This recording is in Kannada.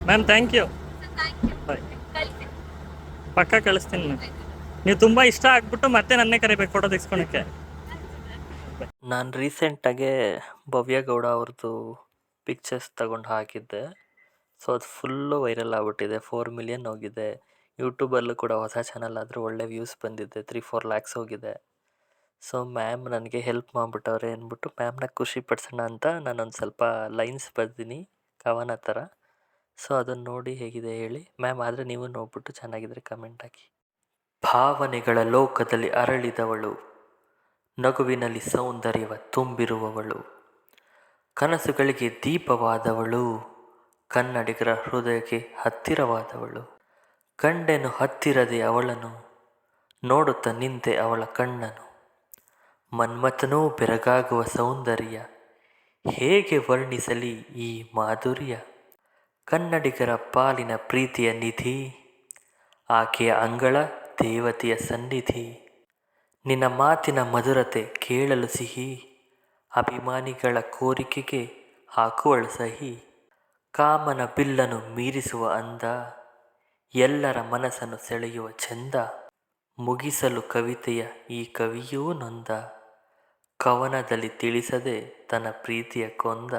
Ma'am thank you. ಬಾಯ್. ಪಕ್ಕ ಕಳಿಸ್ತೀನಿ ಮ್ಯಾಮ್. ನೀವು ತುಂಬ ಇಷ್ಟ ಆಗ್ಬಿಟ್ಟು ಮತ್ತೆ ನನ್ನೇ ಕರಿಬೇಕು ಫೋಟೋ ತೆಗೆಸ್ಕೊಳಕ್ಕೆ. ನಾನು ರೀಸೆಂಟಾಗೆ ಭವ್ಯ ಗೌಡ ಅವ್ರದ್ದು ಪಿಕ್ಚರ್ಸ್ ತಗೊಂಡು ಹಾಕಿದ್ದೆ. ಸೊ ಅದು ಫುಲ್ಲು ವೈರಲ್ ಆಗಿಬಿಟ್ಟಿದೆ. 4 ಮಿಲಿಯನ್ ಹೋಗಿದೆ. ಯೂಟ್ಯೂಬಲ್ಲೂ ಕೂಡ ಹೊಸ ಚಾನಲ್ ಆದರೂ ಒಳ್ಳೆ ವ್ಯೂಸ್ ಬಂದಿದೆ. 3-4 ಲ್ಯಾಕ್ಸ್ ಹೋಗಿದೆ. ಸೊ ಮ್ಯಾಮ್ ನನಗೆ ಹೆಲ್ಪ್ ಮಾಡಿಬಿಟ್ಟವ್ರೆ ಅಂದ್ಬಿಟ್ಟು ಮ್ಯಾಮ್ನ ಖುಷಿ ಪಡಿಸೋಣ ಅಂತ ನಾನೊಂದು ಸ್ವಲ್ಪ ಲೈನ್ಸ್ ಬರ್ದೀನಿ ಕವನ ಥರ. ಸೊ ಅದನ್ನು ನೋಡಿ ಹೇಗಿದೆ ಹೇಳಿ ಮ್ಯಾಮ್. ಆದರೆ ನೀವು ನೋಡ್ಬಿಟ್ಟು ಚೆನ್ನಾಗಿದ್ರೆ ಕಮೆಂಟ್ ಹಾಕಿ. ಭಾವನೆಗಳ ಲೋಕದಲ್ಲಿ ಅರಳಿದವಳು, ನಗುವಿನಲ್ಲಿ ಸೌಂದರ್ಯವ ತುಂಬಿರುವವಳು, ಕನಸುಗಳಿಗೆ ದೀಪವಾದವಳು, ಕನ್ನಡಿಗರ ಹೃದಯಕ್ಕೆ ಹತ್ತಿರವಾದವಳು. ಕಂಡೆನು ಹತ್ತಿರದೆ ಅವಳನು, ನೋಡುತ್ತ ನಿಂತೆ ಅವಳ ಕಣ್ಣನು. ಮನ್ಮಥನೂ ಬೆರಗಾಗುವ ಸೌಂದರ್ಯ, ಹೇಗೆ ವರ್ಣಿಸಲಿ ಈ ಮಾಧುರ್ಯ. ಕನ್ನಡಿಗರ ಪಾಲಿನ ಪ್ರೀತಿಯ ನಿಧಿ, ಆಕೆಯ ಅಂಗಳ ದೇವತೆಯ ಸನ್ನಿಧಿ. ನಿನ್ನ ಮಾತಿನ ಮಧುರತೆ ಕೇಳಲು ಸಿಹಿ, ಅಭಿಮಾನಿಗಳ ಕೋರಿಕೆಗೆ ಹಾಕುವಳು ಸಹಿ. ಕಾಮನ ಬಿಲ್ಲನ್ನು ಮೀರಿಸುವ ಅಂದ, ಎಲ್ಲರ ಮನಸ್ಸನ್ನು ಸೆಳೆಯುವ ಚಂದ. ಮುಗಿಸಲು ಕವಿತೆಯ ಈ ಕವಿಯೂ ನೊಂದ, ಕವನದಲ್ಲಿ ತಿಳಿಸದೆ ತನ್ನ ಪ್ರೀತಿಯ ಕೊಂದ.